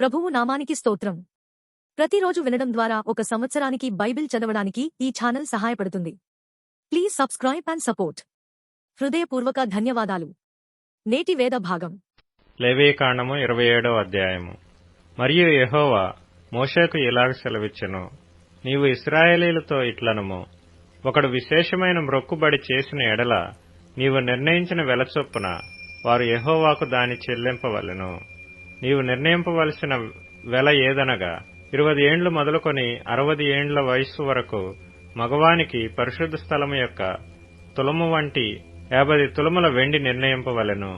ప్రభువు నామానికి స్తోత్రం. ప్రతిరోజు వినడం ద్వారా ఒక సంవత్సరానికి బైబిల్ చదవడానికి ఈ ఛానల్ సహాయపడుతుంది. Please subscribe and support. హృదయపూర్వక ధన్యవాదాలు. నేటి వేద భాగం లేవీకాండము 27వ అధ్యాయము. మరియు యెహోవా మోషేకు ఇలాగ సెలవిచ్చెను, నీవు ఇశ్రాయేలీయులతో ఇట్లనుము, ఒకడు విశేషమైన మ్రొక్కుబడి చేసిన ఎడల నీవు నిర్ణయించిన వెల చొప్పున వారు యెహోవాకు దాని చెల్లింపవలెను. నీవు నిర్ణయింపవలసిన వెల ఏదనగా 20 ఏండ్లు మొదలుకొని 60 ఏండ్ల వయస్సు వరకు మగవానికి పరిశుద్ధ స్థలము యొక్క తులము వంటి 50 తులముల వెండి నిర్ణయింపవలెను.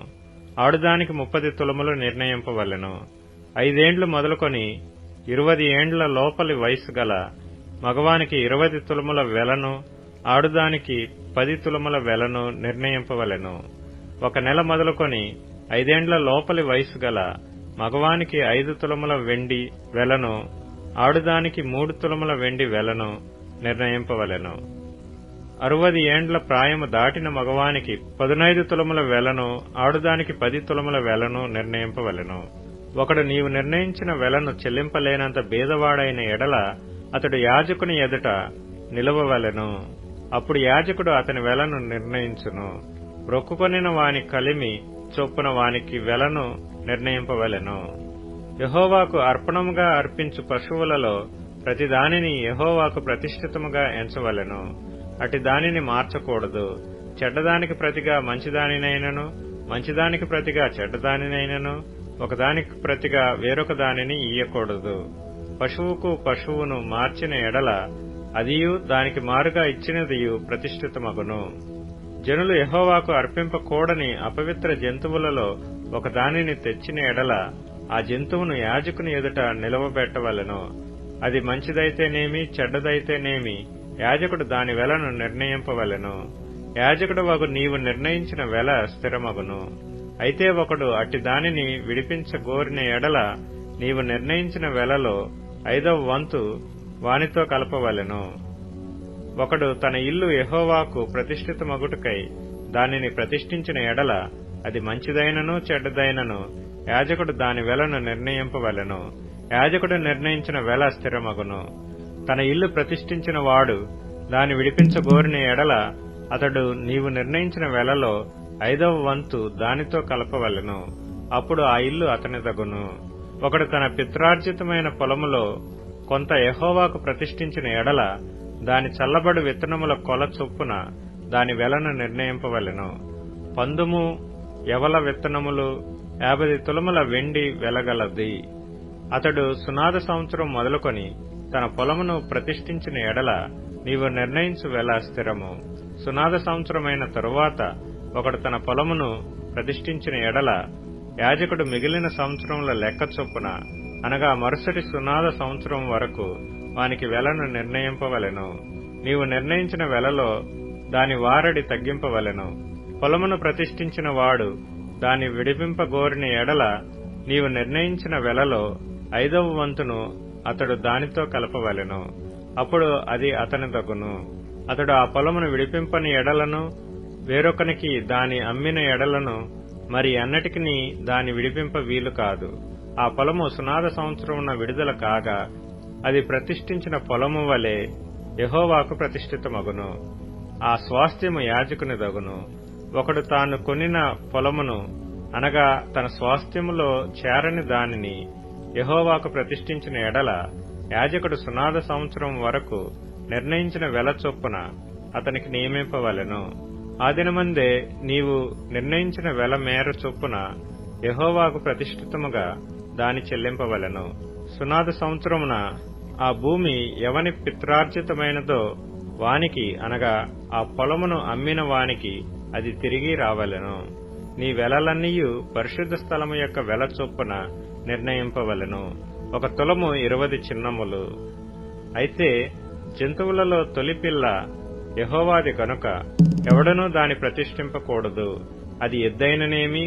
ఆడుదానికి 30 తులములు నిర్ణయింపవలెను. 5 ఏండ్లు మొదలుకొని 20 ఏండ్ల లోపలి వయస్సు గల మగవానికి 20 తులముల వెలను, ఆడుదానికి 10 తులముల వెలను నిర్ణయింపవలెను. 1 నెల మొదలుకొని 5 ఏండ్ల లోపలి వయస్సు గల మగవానికి 5 తులముల వెండి వెలను, ఆడుదానికి 3 తులముల వెండి వెలను నిర్ణయింపవలెను. 60 ఏండ్ల ప్రాయము దాటిన మగవానికి 15 తులముల వెలను, ఆడుదానికి 10 తులముల వెలను నిర్ణయింపవలెను. ఒకడు నీవు నిర్ణయించిన వెలను చెల్లింపలేనంత బీదవాడైన ఎడల అతడు యాజకుని ఎదుట నిలవవలెను. అప్పుడు యాజకుడు అతని వెలను నిర్ణయించును. రొక్కుకొనిన వాని కలిమి చొప్పున వానికి వెలను నిర్ణయింపవలెను. యెహోవాకు అర్పణముగా అర్పించు పశువులలో ప్రతి దానిని యెహోవాకు ప్రతిష్ఠితముగా ఎంచవలెను. అటి దానిని మార్చకూడదు. చెడ్డదానికి ప్రతిగా మంచిదానినైనను, మంచిదానికి ప్రతిగా చెడ్డదానినైనను, ఒకదానికి ప్రతిగా వేరొక దానిని ఇయ్యకూడదు. పశువుకు పశువును మార్చిన ఎడల అదియు దానికి మారుగా ఇచ్చినదియు ప్రతిష్ఠితమగును. జనులు యెహోవాకు అర్పింపకూడని అపవిత్ర జంతువులలో ఒక దానిని తెచ్చిన ఎడల ఆ జంతువును యాజకుని ఎదుట నిలవబెట్టవలెను. అది మంచిదైతేనేమి చెడ్డదైతేనేమి యాజకుడు దాని వెలను నిర్ణయింపవలెను. యాజకుడు వగు నీవు నిర్ణయించిన వెల స్థిరమగును. అయితే ఒకడు అట్టి దానిని విడిపించగోరిన ఎడల నీవు నిర్ణయించిన వెలలో 5వ వంతు వానితో కలపవలెను. ఒకడు తన ఇల్లు యెహోవాకు ప్రతిష్ఠితమగుటకై దానిని ప్రతిష్ఠించిన ఎడల అది మంచిదైనను చెడ్డదైనను యాజకుడు దాని వెలను నిర్ణయింపవలెను. యాజకుడు నిర్ణయించిన వెల స్థిరమగును. తన ఇల్లు ప్రతిష్ఠించిన వాడు దాని విడిపించగోరిన ఎడల అతడు నీవు నిర్ణయించిన వెలలో 5వ వంతు దానితో కలపవలెను. అప్పుడు ఆ ఇల్లు అతనిదగును. ఒకడు తన పిత్రార్జితమైన పొలములో కొంత యెహోవాకు ప్రతిష్ఠించిన ఎడల దాని చల్లబడు విత్తనముల కొల చొప్పున దాని వెలను నిర్ణయింపవలెను. పందుము యవల విత్తనములు 50 తులముల వెండి వెలగలది. అతడు సునాద సంవత్సరం మొదలుకొని తన పొలమును ప్రతిష్ఠించిన ఎడల నీవు నిర్ణయించు వెల స్థిరము. సునాద సంవత్సరమైన తరువాత ఒకడు తన పొలమును ప్రతిష్ఠించిన ఎడల యాజకుడు మిగిలిన సంవత్సరముల లెక్క చొప్పున అనగా మరుసటి సునాద సంవత్సరం వరకు వానికి వెలను నిర్ణయింపవలెను. నీవు నిర్ణయించిన వెలలో దాని వారడి తగ్గింపవలెను. పొలమును ప్రతిష్ఠించిన వాడు దాని విడిపింపగోరిన ఎడల నీవు నిర్ణయించిన వెలలో 5వ వంతును అతడు దానితో కలపవలెను. అప్పుడు అది అతనిదగును. అతడు ఆ పొలమును విడిపింపని ఎడలను, వేరొకనికి దాని అమ్మిన ఎడలను మరి అన్నటికి దాని విడిపింప వీలు కాదు. ఆ పొలము సునాద సంవత్సరమున విడుదల కాగా అది ప్రతిష్ఠించిన పొలము వలె యెహోవాకు ప్రతిష్ఠితమగును. ఆ స్వాస్థ్యము యాజకునిదగును. ఒకడు తాను కొనిన పొలమును అనగా తన స్వాస్థ్యములో చేరని దానిని యెహోవాకు ప్రతిష్ఠించిన ఎడల యాజకుడు సునాద సంవత్సరం వరకు నిర్ణయించిన వెల చొప్పున అతనికి నియమింపవలెను. ఆ దినమందే నీవు నిర్ణయించిన వెల మేర చొప్పున యెహోవాకు ప్రతిష్ఠితముగా దాని చెల్లింపవలెను. సునాద సంవత్సరమున ఆ భూమి ఎవని పిత్రార్జితమైనదో వానికి అనగా ఆ పొలమును అమ్మిన వానికి అది తిరిగి రావలెను. నీ వెలలన్నీయు పరిశుద్ధ స్థలము యొక్క వెల చొప్పున నిర్ణయింపవలెను. 1 తులము 20 చిన్నములు. అయితే జంతువులలో తొలిపిల్ల యెహోవాది కనుక ఎవడనూ దాని ప్రతిష్ఠింపకూడదు. అది ఎద్దైననేమి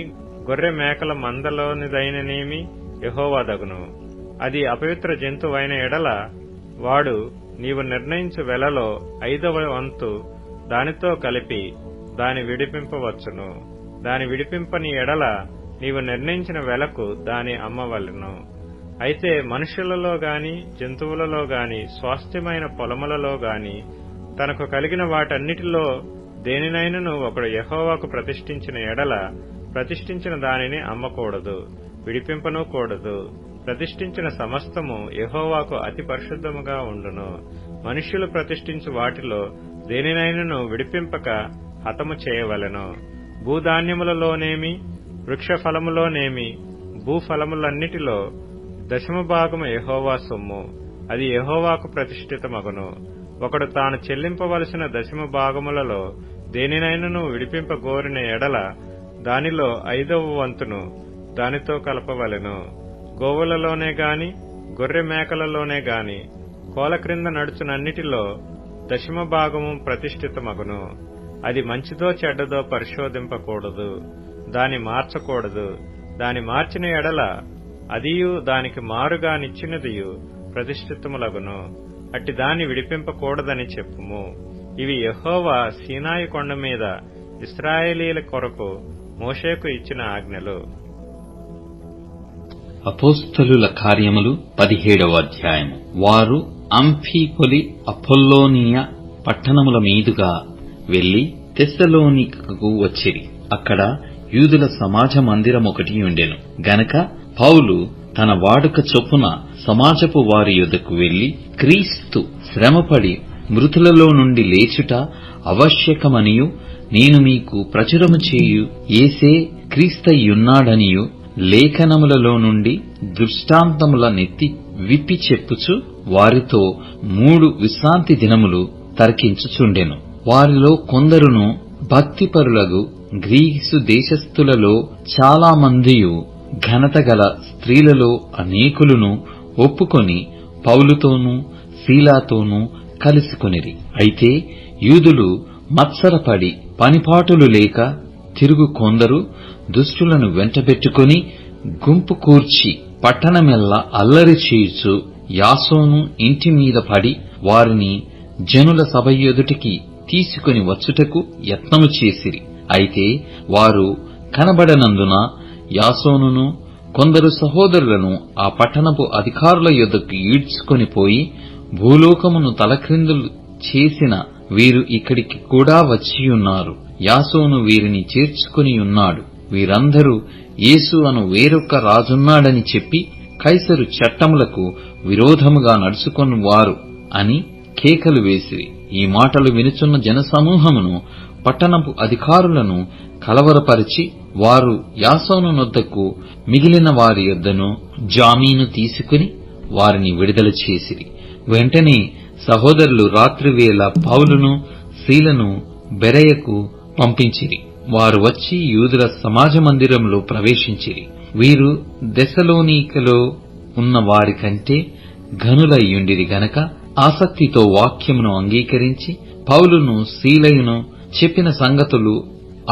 గొర్రె మేకల మందలోనిదైననేమి యెహోవాదగును. అది అపవిత్ర జంతువైన ఎడల వాడు నీవు నిర్ణయించు వెలలో 5వ వంతు దానితో కలిపి దాని విడిపింపవచ్చును. దాని విడిపింపని ఎడల నీవు నిర్ణయించిన వెలకు దాని అమ్మవలెను. అయితే మనుషులలో గాని జంతువులలో గాని స్వాస్థ్యమైన పొలములలో గాని తనకు కలిగిన వాటన్నిటిలో దేనినైనను ఒకడు యెహోవాకు ప్రతిష్ఠించిన ఎడల ప్రతిష్ఠించిన దానిని అమ్మకూడదు, విడిపింపనూ కూడదు. ప్రతిష్ఠించిన సమస్తము యెహోవాకు అతి పరిశుద్ధముగా ఉండును. మనుష్యులు ప్రతిష్ఠించు వాటిలో దేనినైనను విడిపింపక హతము చేయవలెను. భూధాన్యములలోనేమి వృక్షఫలములోనేమి భూఫలములన్నిటిలో 10% యెహోవా సొమ్ము, అది యెహోవాకు ప్రతిష్ఠితమగును. ఒకడు తాను చెల్లింపవలసిన 10% దేనినైనను విడిపింపగోరిన ఎడల దానిలో 5వ వంతును దానితో కలపవలెను. గోవులలోనే గాని గొర్రె మేకలలోనే గాని కోల క్రింద నడుచునన్నిటిలో 10% ప్రతిష్ఠితమగును. అది మంచిదో చెడ్డదో పరిశోధింపకూడదు, దాని మార్చకూడదు. దాని మార్చిన ఎడల అదియు దానికి మారుగా నిచ్చినదియు ప్రతిష్ఠితములగును. అట్టి దాన్ని విడిపింపకూడదని చెప్పుము. ఇవి యెహోవా సీనాయి కొండ మీద ఇశ్రాయేలీయుల కొరకు మోషేకు ఇచ్చిన ఆజ్ఞలు. అపోస్తలుల కార్యములు 17వ అధ్యాయము. వారు అంఫీపొలి అపొల్లోనియ పట్టణముల మీదుగా వెళ్లి తెస్సలోనికకు వచ్చిరి. అక్కడ యూదుల సమాజ మందిరమొకటి ఉండెను గనక పౌలు తన వాడుక చొప్పున సమాజపు వారి యొద్దకు వెళ్లి, క్రీస్తు శ్రమపడి మృతులలో నుండి లేచుట ఆవశ్యకమనియు నేను మీకు ప్రచురము చేయు యేసే క్రీస్తయ్యున్నాడనియు లేఖనములలో నుండి దృష్టాంతముల నెత్తి విప్పి చెప్పుచు వారితో 3 విశ్రాంతి దినములు తర్కించుచుండెను. వారిలో కొందరును భక్తిపరులగు గ్రీసు దేశస్థులలో చాలా మందియు ఘనత గల స్త్రీలలో అనేకులను ఒప్పుకొని పౌలుతోనూ శీలాతోనూ కలిసికొనిరి. అయితే యూదులు మత్సరపడి పనిపాటులు లేక తిరుగు కొందరు దుష్టులను వెంటబెట్టుకుని గుంపు కూర్చి పట్టణమెల్లా అల్లరి చేయుచు యాసోను ఇంటి మీద పడి వారిని జనుల సభ ఎదుటికి తీసుకొని వచ్చుటకు యత్నము చేసిరి. అయితే వారు కనబడనందున యాసోనును కొందరు సహోదరులను ఆ పట్టణపు అధికారుల యొద్దకు ఈడ్చుకొని పోయి, భూలోకమును తలక్రిందులు చేసిన వీరు ఇక్కడికి కూడా వచ్చియున్నారు. యాసోను వీరిని చేర్చుకొనియున్నాడు. వీరందరూ యేసు అను వేరొక రాజున్నాడని చెప్పి కైసరు చట్టములకు విరోధముగా నడుచుకొనివారు అని కేకలు వేసిరి. ఈ మాటలు వినుచున్న జనసమూహమును పట్టణపు అధికారులను కలవరపరిచి వారు యాసోను నొద్దకు మిగిలిన వారి యొద్దను జామీను తీసుకుని వారిని విడుదల చేసిరి. వెంటనే సహోదరులు రాత్రివేళ పౌలును శీలను బెరయకు పంపించిరి. వారు వచ్చి యూదుల సమాజ మందిరంలో ప్రవేశించిరి. వీరు దెస్సలోనికలో ఉన్న వారి కంటే ఘనులయ్యుండిరి గనక ఆసక్తితో వాక్యమును అంగీకరించి పౌలును శీలయును చెప్పిన సంగతులు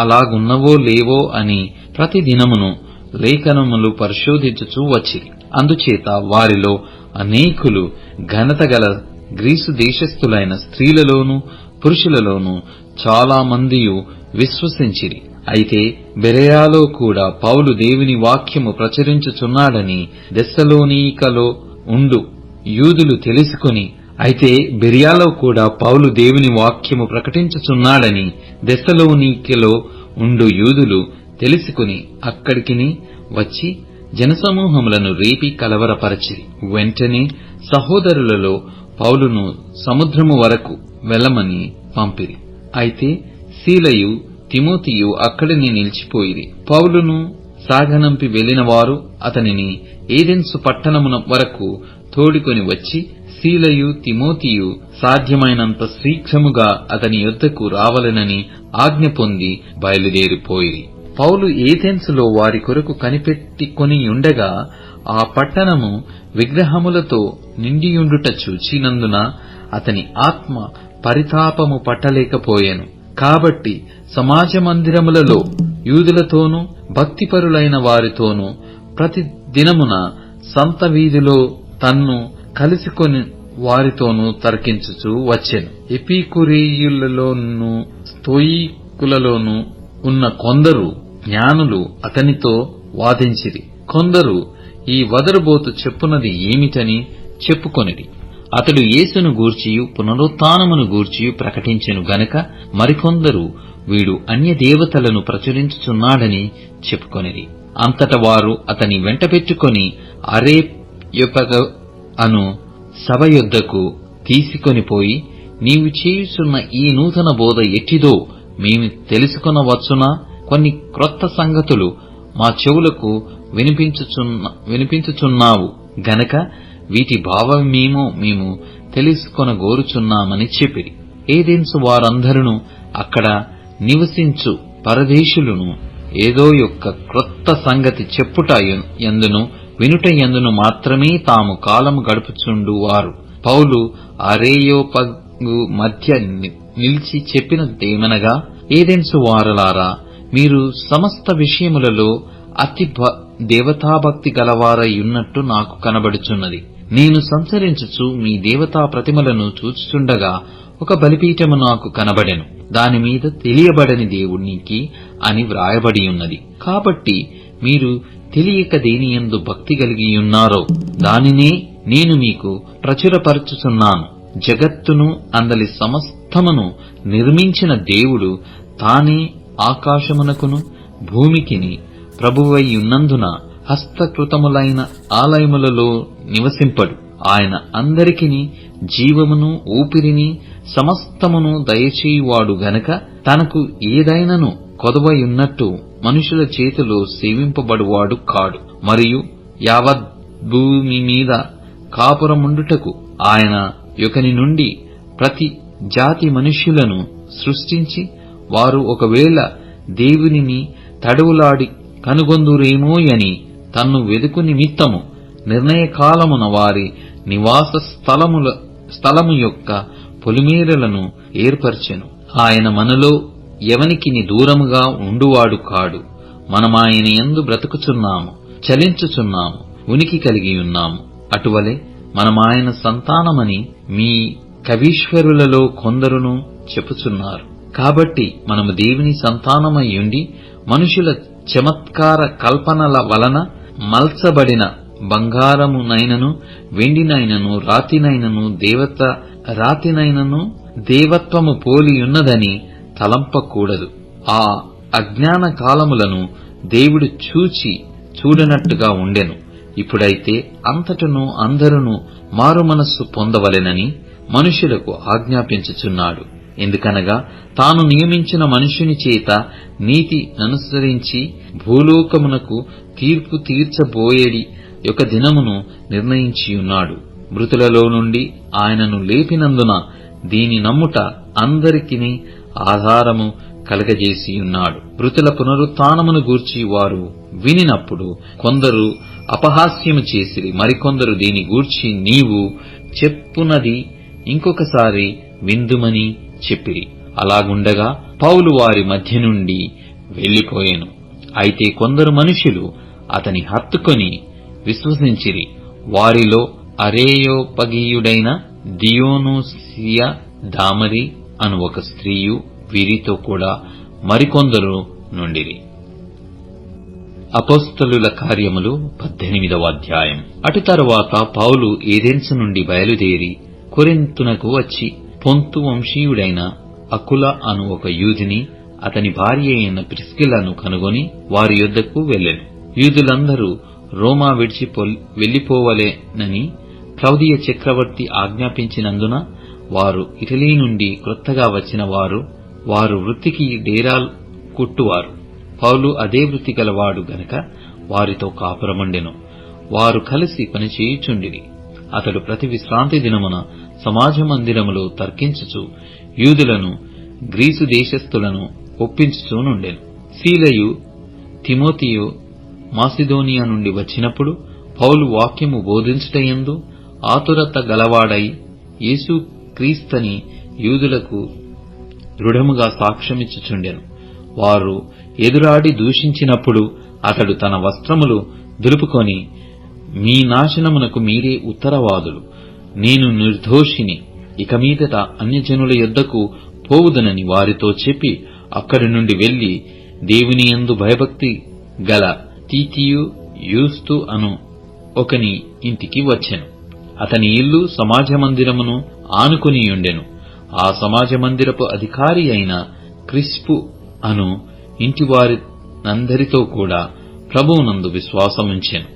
అలాగున్నవో లేవో అని ప్రతిదినమును లేఖనములు పరిశోధించుచూ వచ్చిరి. అందుచేత వారిలో అనేకులు ఘనత గల గ్రీసు దేశస్థులైన స్త్రీలలోనూ పురుషులలోనూ చాలా మందియు విశ్వసించిరి. అయితే బెరయాలో కూడా పౌలు దేవుని వాక్యము ప్రచురించుచున్నాడని దెస్సలోనికలో ఉండు యూదులు తెలుసుకొని బెరియాలో కూడా పౌలు దేవుని వాక్యము ప్రకటించుచున్నాడని దెస్సలోనికలో ఉండు యూదులు తెలుసుకుని అక్కడికిని వచ్చి జనసమూహములను రేపి కలవరపరచిరి. వెంటనే సహోదరులలో పౌలును సముద్రము వరకు వెళ్లమని పంపిరి. అయితే శీలయు తిమోతియు అక్కడనే నిలిచిపోయిరి. పౌలును సాగనంపి వెళ్లిన వారు అతనిని ఏథెన్సు పట్టణమున వరకు తోడుకొని వచ్చి శీలయు తిమోతియు సాధ్యమైనంత శీఘ్రముగా అతని యొద్దకు రావలెనని ఆజ్ఞ పొంది బయలుదేరిపోయిరి. పౌలు ఏథెన్సులో వారి కొరకు కనిపెట్టికొనియుండగా ఆ పట్టణము విగ్రహములతో నిండియుండుట చూచినందున అతని ఆత్మ పరితాపము పట్టలేకపోయెను. కాబట్టి సమాజ మందిరములలో యూదులతోనూ భక్తిపరులైన వారితోనూ ప్రతి దినమున సంత వీధిలో తన్ను కలిసికొని వారితోనూ తర్కించుచూ వచ్చెను. ఎపికురేయులలోనూ స్తోయికులలోనూ ఉన్న కొందరు జ్ఞానులు అతనితో వాదించిరి. కొందరు ఈ వదరుబోతు చెప్పునది ఏమిటని చెప్పుకొనిరి. అతడు యేసును గూర్చియు పునరుత్థానమును గూర్చియు ప్రకటించెను గనక మరికొందరు వీడు అన్య దేవతలను ప్రచురించుచున్నాడని చెప్పుకొనిరి. అంతట వారు అతని వెంటబెట్టుకొని అరేయోపగు అను సభ యొద్దకు తీసుకొనిపోయి, నీవు చేయుచున్న ఈ నూతన బోధ ఎట్టిదో మేము తెలుసుకొనవచ్చునా? కొన్ని క్రొత్త సంగతులు మా చెవులకు వినిపించుచున్నావు గనక వీటి భావమేమో మేము తెలుసుకొనగోరుచున్నామని చెప్పిరి. ఏథెన్సు వారందరూ అక్కడ నివసించు పరదేశులను ఏదో యొక్క క్రొత్త సంగతి చెప్పుట యందును వినుట యందును మాత్రమే తాము కాలము గడుపుచుండువారు. పౌలు అరేయోపగు మధ్య నిలిచి చెప్పినదేమనగా, ఏథెన్సు వారలారా, మీరు సమస్త విషయములలో అతి దేవతాభక్తి గలవారయున్నట్టు నాకు కనబడుచున్నది. నేను సంచరించుచు మీ దేవతా ప్రతిమలను చూచుచుండగా ఒక బలిపీఠము నాకు కనబడెను. దానిమీద తెలియబడని దేవునికి అని వ్రాయబడియున్నది. కాబట్టి మీరు తెలియక దేనియందు భక్తి కలిగియున్నారో దానినే నేను మీకు ప్రచురపరచుచున్నాను. జగత్తును అందలి సమస్తమును నిర్మించిన దేవుడు తానే ఆకాశమునకును భూమికిని ప్రభువైయున్నందున హస్తకృతములైన ఆలయములలో నివసింపడు. ఆయన అందరికిని జీవమును ఊపిరిని సమస్తమును దయచేయువాడు గనక తనకు ఏదైనను కొదవయున్నట్టు మనుషుల చేతిలో సేవింపబడువాడు కాడు. మరియు యావత్ భూమి మీద కాపురముండుటకు ఆయన యొకని నుండి ప్రతి జాతి మనుష్యులను సృష్టించి, వారు ఒకవేళ దేవునిని తడవులాడి కనుగొందురేమోయని తన్ను వెదుకు నిమిత్తము నిర్ణయకాలమున వారి నివాస స్థలము యొక్క పొలిమేరలను ఏర్పరచెను. ఆయన మనలో ఎవనికిని దూరముగా ఉండువాడు కాడు. మనమాయన యందు బ్రతుకుచున్నాము, చలించుచున్నాము, ఉనికి కలిగియున్నాము. అటువలే మనమాయన సంతానమని మీ కవీశ్వరులలో కొందరును చెప్పుచున్నారు. కాబట్టి మనము దేవుని సంతానమయ్యుండి మనుషుల చమత్కార కల్పనల వలన మల్చబడిన బంగారమునైనను వెండినైనను రాతినైనను దేవత్వము పోలియున్నదని తలంపకూడదు. ఆ అజ్ఞాన కాలములను దేవుడు చూడనట్టుగా ఉండెను. ఇప్పుడైతే అంతటను అందరును మారుమనస్సు పొందవలెనని మనుషులకు ఆజ్ఞాపించుచున్నాడు. ఎందుకనగా తాను నియమించిన మనుషుని చేత నీతి అనుసరించి భూలోకమునకు తీర్పు తీర్చబోయేడి ఒక దినమును నిర్ణయించియున్నాడు. మృతులలో నుండి ఆయనను లేపినందున దీని నమ్ముట అందరికిని ఆధారము కలగజేసియున్నాడు. మృతుల పునరుత్థానమును గూర్చి వారు వినినప్పుడు కొందరు అపహాస్యము చేసిరి, మరికొందరు దీని గూర్చి నీవు చెప్పునది ఇంకొకసారి విందుమని చెప్పిరి. అలాగుండగా పౌలు వారి మధ్య నుండి వెళ్లిపోయెను. అయితే కొందరు మనుషులు అతని హత్తుకొని విశ్వసించిరి. వారిలో అరేయోపగీయుడైన దియోనుసియ దామరి అను ఒక స్త్రీయు వీరితో కూడా మరికొందరు నుండిరి. అపోస్తలుల కార్యములు 18వ అధ్యాయం. అటు తరువాత పౌలు ఏథెన్సు నుండి బయలుదేరి కొరింతునకు వచ్చి పొంతు వంశీయుడైన అకుల అను ఒక యూదుని అతని భార్య అయిన ప్రిస్కిల్లను కనుగొని వారి యొద్దకు వెళ్ళెను. యూదులందరూ రోమా విడిచి వెళ్లిపోవలెనని క్లౌదియ చక్రవర్తి ఆజ్ఞాపించినందున వారు ఇటలీ నుండి క్రొత్తగా వచ్చిన వారు వృత్తికి డేరాలు కుట్టువారు. పౌలు అదే వృత్తి గలవాడు గనక వారితో కాపురముండెను. వారు కలిసి పనిచేయుచుండిరి. అతడు ప్రతి విశ్రాంతి దినమున సమాజ మందిరములో తర్కించుచు యూదులను గ్రీసు దేశస్థులను ఒప్పించుచూనుండెను. సీలయు తిమోతియు మాసిదోనియా నుండి వచ్చినప్పుడు పౌలు వాక్యము బోధించుటయందు ఆతురత గలవాడై యేసు క్రీస్తని యూదులకు దృఢముగా సాక్ష్యమిచ్చుచుండెను. వారు ఎదురాడి దూషించినప్పుడు అతడు తన వస్త్రములు దులుపుకొని, మీ నాశనమునకు మీరే ఉత్తరవాదులు, నేను నిర్దోషిని, ఇక మీదట అన్యజనుల యొద్దకు పోవుదనని వారితో చెప్పి అక్కడి నుండి వెళ్లి దేవుని యందు భయభక్తి గల తీతియు యూస్తు అను ఒకని ఇంటికి వచ్చెను. అతని ఇల్లు సమాజ మందిరమును ఆనుకునియుండెను. ఆ సమాజ మందిరపు అధికారి అయిన క్రిస్పు అను ఇంటివారినందరితో కూడా ప్రభువునందు విశ్వాసముంచెను.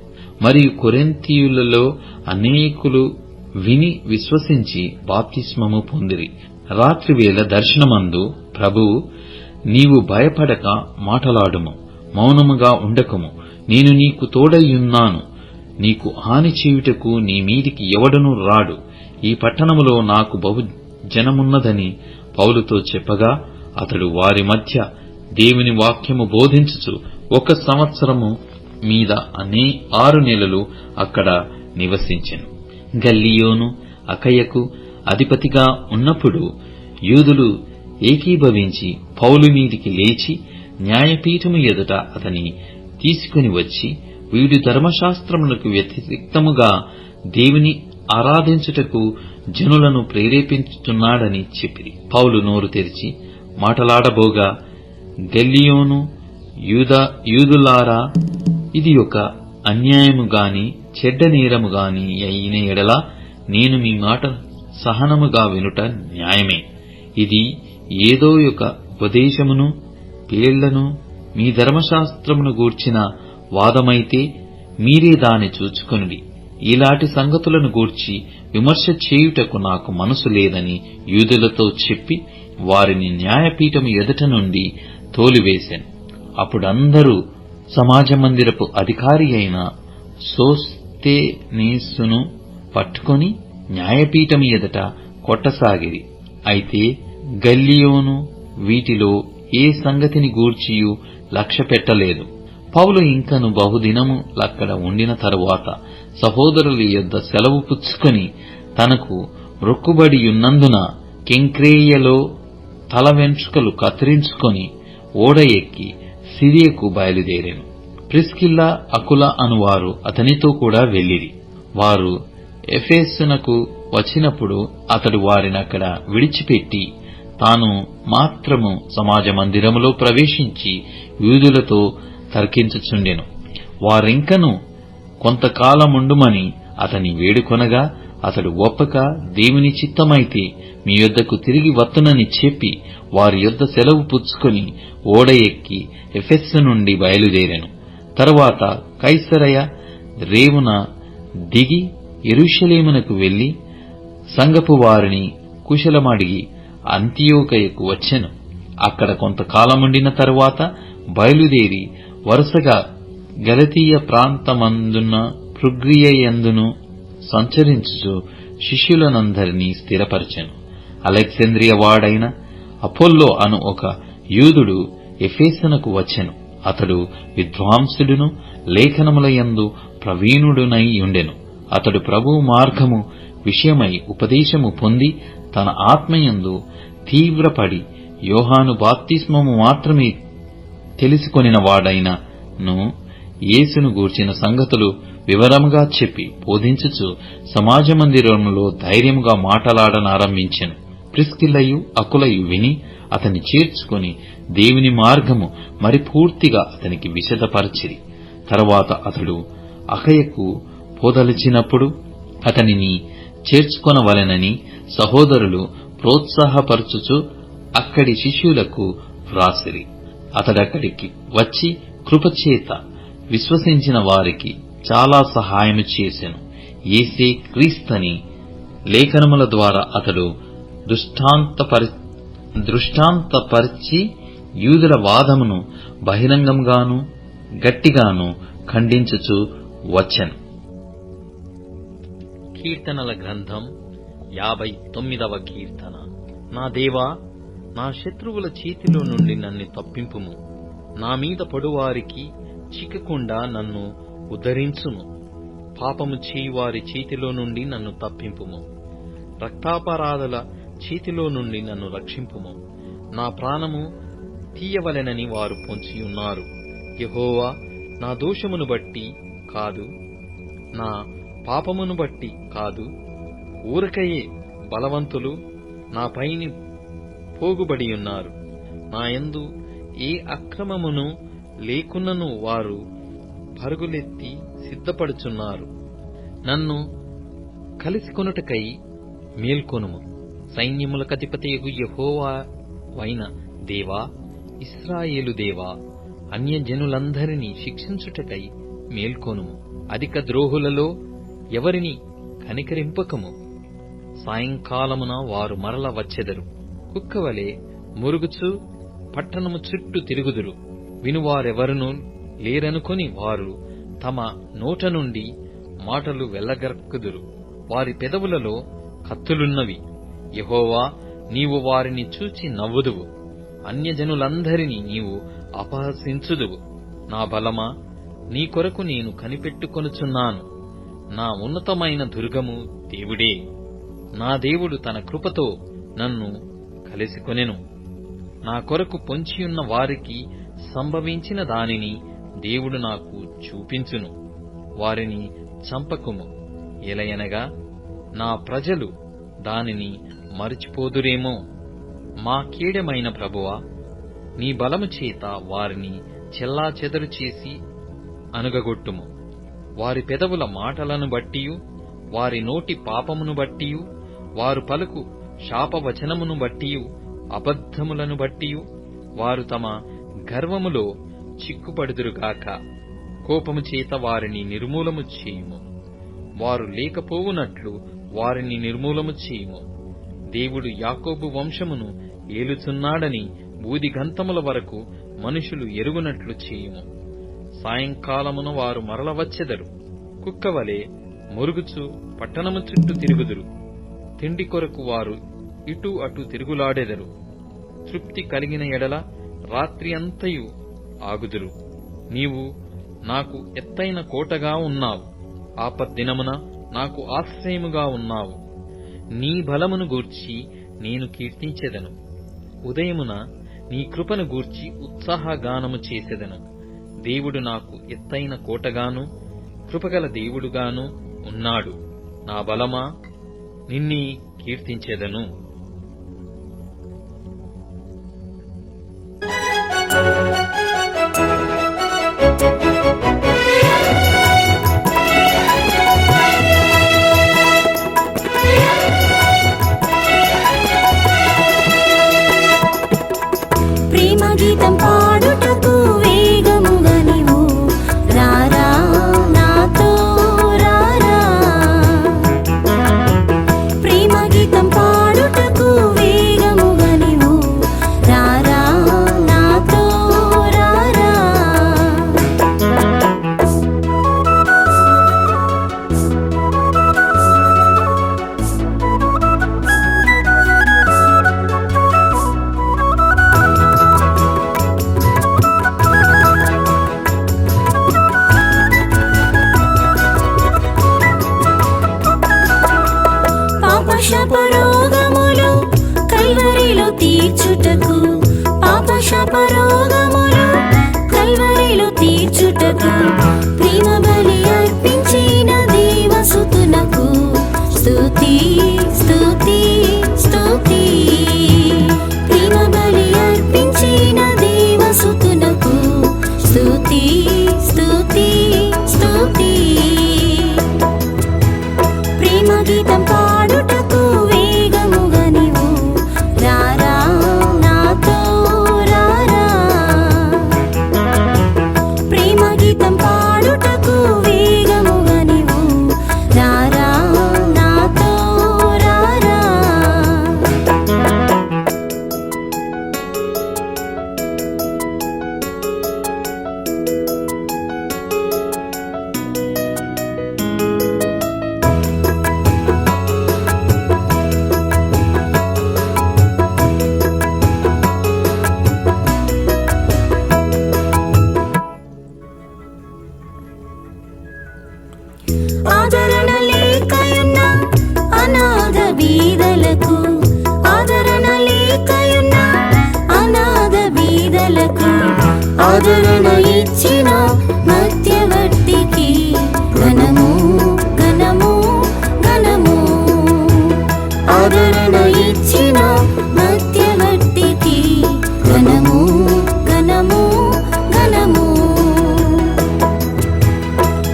మరియు కొరింథీయులలో అనేకులు విని విశ్వసించి బాప్తిస్మము పొందిరి. రాత్రివేళ దర్శనమందు ప్రభువు, నీవు భయపడక మాటలాడుము, మౌనముగా ఉండకము, నేను నీకు తోడైయున్నాను, నీకు హాని చేయుటకు నీ మీదికి ఎవడనూ రాడు, ఈ పట్టణములో నాకు బహు జనమున్నదని పౌలుతో చెప్పగా, అతడు వారి మధ్య దేవుని వాక్యము బోధించుచు 1 సంవత్సరము మీద 6 నెలలు అక్కడ నివసించెను. గల్లియోను అకయకు అధిపతిగా ఉన్నప్పుడు యూదులు ఏకీభవించి పౌలు మీదికి లేచి న్యాయపీఠము ఎదుట అతని తీసుకుని వచ్చి, వీడు ధర్మశాస్త్రమునకు వ్యతిరేక్తముగా దేవుని ఆరాధించుటకు జనులను ప్రేరేపించుతున్నాడని చెప్పిరి. పౌలు నోరు తెరిచి మాటలాడబోగా, గల్లియోను, యూదులారా, ఇది ఒక అన్యాయము గాని చెడ్డ నేరము గాని అయిన ఎడల నేను మీ మాట సహనముగా వినుట న్యాయమే. ఇది ఏదో ఒక ఉపదేశమును పేళ్లను మీ ధర్మశాస్త్రమును గూర్చిన వాదమైతే మీరే దాని చూచుకొనుడి. ఇలాంటి సంగతులను గూర్చి విమర్శ చేయుటకు నాకు మనసు లేదని యూదులతో చెప్పి వారిని న్యాయపీఠము ఎదుట నుండి తోలివేశాను. అప్పుడందరూ సమాజ మందిరపు అధికారి అయిన సోస్తెనేసును పట్టుకొని న్యాయపీఠము ఎదుట కొట్టసాగిరి. అయితే గల్లియోను వీటిలో ఏ సంగతిని గూర్చియూ లక్ష్య పెట్టలేదు. పౌలు ఇంకను బహుదినము అక్కడ ఉండిన తరువాత సహోదరుల యొద్ద సెలవు పుచ్చుకొని తనకు మొక్కుబడియున్నందున కెంక్రేయలో తల వెంట్రుకలు కత్తిరించుకొని ఓడ ఎక్కి సిరియకు బయలుదేరాను. ప్రిస్కిల్లా, అకుల అనువారు అతనితో కూడా వెళ్ళిరి. వారు ఎఫెసునకు వచ్చినప్పుడు అతడు వారినక్కడ విడిచిపెట్టి తాను మాత్రము సమాజ మందిరములో ప్రవేశించి యూదులతో తర్కించుచుండెను. వారింకను కొంతకాలముండుమని అతని వేడుకొనగా అతడు ఒప్పక, దేవుని చిత్తమైతే మీ యొద్దకు తిరిగి వత్తునని చెప్పి వారి యొద్ద సెలవు పుచ్చుకొని ఓడ ఎక్కి ఎఫెస్సు నుండి బయలుదేరాను. తరువాత కైసరయ రేవున దిగి యెరూషలేమునకు వెళ్లి సంఘపు వారిని కుశలమడిగి అంతియోకయకు వచ్చెను. అక్కడ కొంతకాలముండిన తరువాత బయలుదేరి వరుసగా గలతీయ ప్రాంతమందున్న ఫ్రుగ్రియయందును సంచరించుచు శిష్యులనందరినీ స్థిరపరచెను. అలెగ్జాంద్రియ వాడైన అపోల్లో అను ఒక యూదుడు ఎఫెసునకు వచ్చెను. అతడు విద్వాంసుడును లేఖనములయందు ప్రవీణుడునై ఉండెను. అతడు ప్రభువు మార్గము విషయమై ఉపదేశము పొంది తన ఆత్మయందు తీవ్రపడి యోహాను బాప్తిస్మము మాత్రమే తెలుసుకొనిన వాడైనను యేసును గూర్చిన సంగతులు వివరముగా చెప్పి బోధించుచు సమాజ మందిరములో ధైర్యముగా మాటలాడనారంభించెను. ప్రిస్కిల్లయు అకులయు విని అతన్ని చేర్చుకొని దేవుని మార్గము మరి పూర్తిగా అతనికి విశదపరచిరి. తరువాత అతడు అకయకు పోదలిచినప్పుడు అతనిని చేర్చుకొనవలెనని సహోదరులు ప్రోత్సాహపరచుచు అక్కడి శిష్యులకు వ్రాసిరి. అతడక్కడికి వచ్చి కృపచేత విశ్వసించిన వారికి చాలా సహాయము చేసెను. యేసే క్రీస్తని లేఖనముల ద్వారా అతడు దృష్టాంతపరిచి యూదుల వాదమును బహిరంగంగాను గట్టిగాను ఖండించుచు వచ్చెను. కీర్తనల గ్రంథం 59వ కీర్తన. నా దేవా, నా శత్రువుల చేతిలో నుండి నన్ను తప్పింపుము. నా మీద పడువారికి చిక్కకుండా నన్ను ఉద్ధరించుము. పాపము చేయువారి చేతిలో నుండి నన్ను తప్పింపుము. రక్తాపరాధుల చేతిలో నుండి నన్ను రక్షింపుము. నా ప్రాణము తీయవలెనని వారు పొంచియున్నారు. యెహోవా, నా దోషమును బట్టి కాదు, నా పాపమును బట్టి కాదు, ఊరకయే బలవంతులు నా పైని పోగుబడియున్నారు. నా యందు ఏ అక్రమమును లేకున్నను వారు పరుగులెత్తి సిద్ధపడుచున్నారు. నన్ను కలిసికొనుటకై మేల్కొనుము. సైన్యములకధిపతియగు యెహోవావైన దేవా, ఇశ్రాయేలు దేవా, అన్యజనులందరినీ శిక్షించుటకై మేల్కొనుము. అధిక ద్రోహులలో ఎవరిని కనికరింపకము. సాయంకాలమున వారు మరల వచ్చెదరు. కుక్కవలే మురుగుచు పట్టణము చుట్టూ తిరుగుదురు. వినువారెవరునూ లేరనుకొని వారు తమ నోట నుండి మాటలు వెళ్లగక్కుదురు. వారి పెదవులలో కత్తులున్నవి. యెహోవా, నీవు వారిని చూచి నవ్వుదువు. అన్యజనులందరినీ నీవు అపహసించుదువు. నా బలమా, నీ కొరకు నేను కనిపెట్టుకొనుచున్నాను. నా ఉన్నతమైన దుర్గము దేవుడే. నా దేవుడు తన కృపతో నన్ను కలిసికొనెను. నా కొరకు పొంచియున్న వారికి సంభవించిన దానిని దేవుడు నాకు చూపించును. వారిని చంపకుము, ఎలయనగా నా ప్రజలు దానిని మరచిపోదురేమో. మా కీడెమైన ప్రభువా, నీ బలము చేత వారిని చెల్లాచెదరు చేసి అణగగొట్టుము. వారి పెదవుల మాటలను బట్టియు, వారి నోటి పాపమును బట్టియు, వారు పలుకు శాపవచనమును బట్టియు, అబద్ధములను బట్టియు వారు తమ గర్వములో చిక్కుపడుదురుగాక. కోపము చేత వారిని నిర్మూలము చేయుము. వారు లేకపోవునట్లు వారిని నిర్మూలము చేయుము. దేవుడు యాకోబు వంశమును ఏలుచున్నాడని బూదిగంతముల వరకు మనుషులు ఎరుగునట్లు చేయుము. సాయంకాలమున వారు మరల వచ్చెదరు. కుక్కవలే మురుగుచు పట్టణము చుట్టూ తిరుగుదురు. తిండి కొరకు వారు ఇటు అటు తిరుగులాడెదరు. తృప్తి కలిగిన ఎడల రాత్రి అంతయు ఆగుదురు. నీవు నాకు ఎత్తైన కోటగా ఉన్నావు. ఆపద్దినమున నాకు ఆశ్రయముగా ఉన్నావు. నీ బలమును గూర్చి నేను కీర్తించెదను. ఉదయమున నీ కృపను గూర్చి ఉత్సాహగానము చేసెదను. దేవుడు నాకు ఎత్తైన కోటగాను కృపగల దేవుడుగాను ఉన్నాడు. నా బలమా, నిన్నే కీర్తించెదను. గీతం పాడుటకు వేగముగా నీవు రారా, నాతో రారా. ప్రేమ గీతం పాడుటకు వేగముగా నీవు రారా, నాతో రారా. పాపశాపరోగములు కల్వరిలో తీర్చుటకు, పాపశాపరోగములు కల్వరిలో తీర్చుటకు ప్రేమ బలి అర్పించిన దేవసుతునకు స్తుతి స్తుతి స్తుతి. ప్రేమ బలి అర్పించిన దేవసుతునకు స్తుతి స్తుతి స్తుతి. ప్రేమ గీతం పాడుటకు వేగముగా నీవు రారా, నాతో రారా. ప్రేమ గీతం పాడుటకు వేగముగా నీవు రారా, నాతో రారా. ఆదరణ లేకయున్న అనాథ బీదలకు, ఆదరణ లేకయున్న అనాథ బీదలకు ఆదరణ ఇచ్చిన మధ్యవర్తికి ఘనము ఘనము ఘనము. ఆదరణ ఇచ్చిన మధ్యవర్తికి ఘనము ఘనము ఘనము.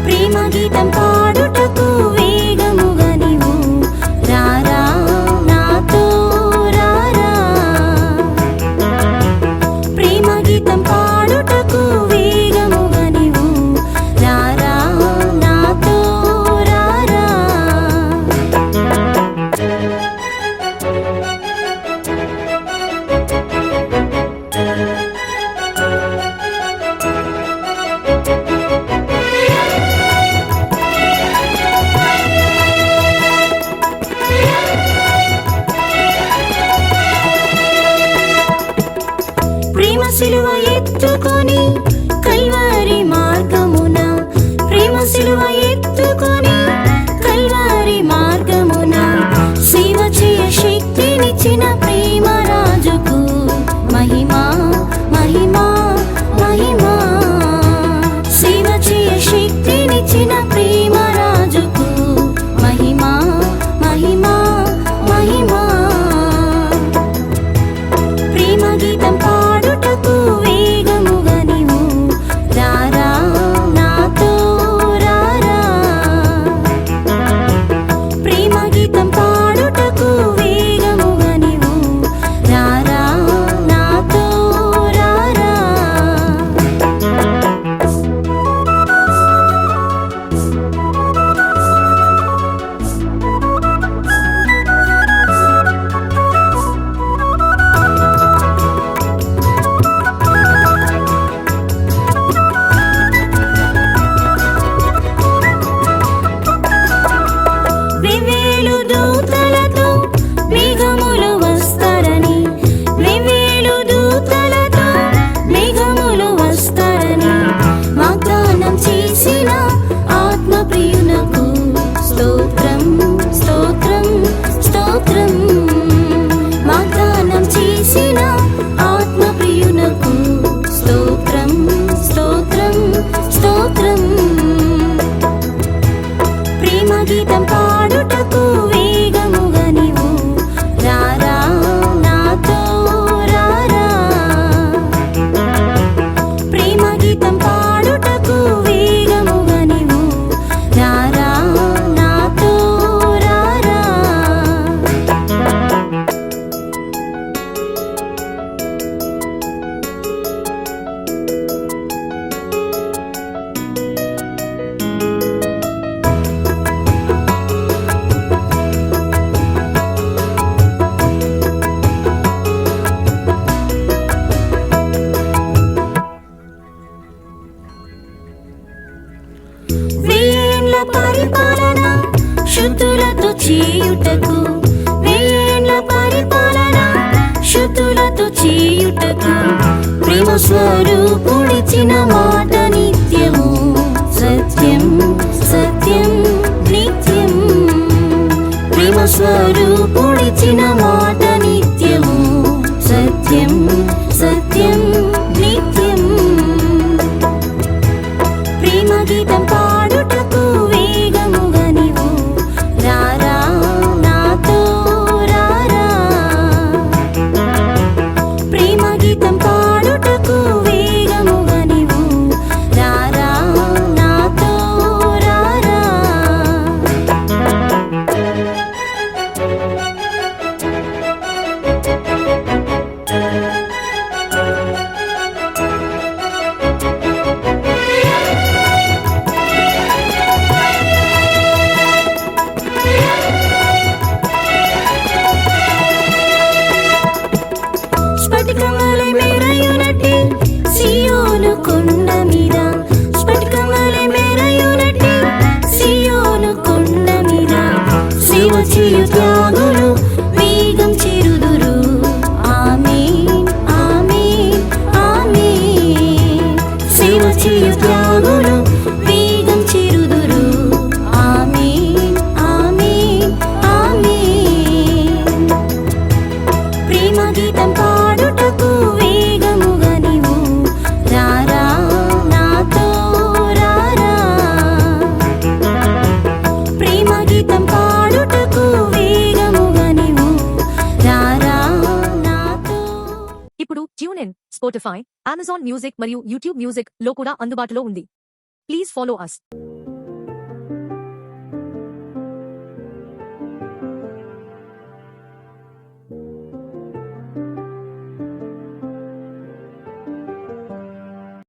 ప్రేమ గీతం పాడుటకు సిలువ ఎత్తుకొని కల్వారి మార్గమున, ప్రేమ సిలువ ఎత్తుకొని కల్వారి మార్గమున సేవ చేయ శక్తినిచ్చిన ప్రేమ రాజుకు మహిమా మహిమా మహిమా. సేవ చేయ శక్తినిచ్చిన ప్రేమ రాజుకు మహిమా మహిమా మహిమా. ప్రేమ గీతం పాడుటకు వేగముగా నీవు రారా నాతో రారా. ప్రేమ గీతం పాడుటకు వేగముగా నీవు రారా నాతో రారా. వెవ్వేలు దూతలతో మేఘములు వస్తారని, వెవ్వేలు దూతలతో మేఘములు వస్తారని వాగ్దానం చేసిన ఆత్మప్రియునకు స్తోత్రం స్తోత్రం స్తోత్రం. వాగ్దానం చేసిన ఆత్మప్రియునకు స్తోత్రం స్తోత్రం స్తోత్రం. ప్రేమ గీతం పాడుటకు వేగముగా నీవు రారా నాతో రారా. ప్రేమ గీతం పాడుటకు వేగముగా నీవు రారా నాతో రారా. వేయేండ్ల పరిపాలన శుద్ధులతో చేయుటకు, వేయేండ్ల పరిపాలన శుద్ధులతో చేయుటకు ప్రేమ స్వరూపుడిచిన మాట నిత్యము సత్యం సత్యం నిత్యం. ప్రేమ స్వరూపుడిచిన మాట నిత్యము సత్యం సత్యం నిత్యం. ప్రేమ గీతం పాడుటకు వేగముగా నీవు రారా నాతో రారా. ప్రేమ గీతం పాడుటకు వేగముగా నీవు రారా నాతో రారా. స్ఫటికమలె మెరయునట్టి సియోను కొండ మీద, స్ఫటికమలె మెరయునట్టి సియోను కొండ మీద సేవ చేయు త్యాగులు వేగం చేరుదురు. ఆమేన్ ఆమేన్ ఆమేన్. సేవ చేయు త్యాగులు వేగం చేరుదురు. ఆమేన్ ఆమేన్ ఆమేన్. ప్రేమ గీతం పాడుటకు వేగముగా నీవు రారా నాతో రారా. ప్రేమ గీతం పాడుటకు వేగముగా నీవు రారా నాతో. ఇప్పుడు tune in, Spotify, Amazon music మరియు యూట్యూబ్ మ్యూజిక్ లో కూడా అందుబాటులో ఉంది. Please follow us.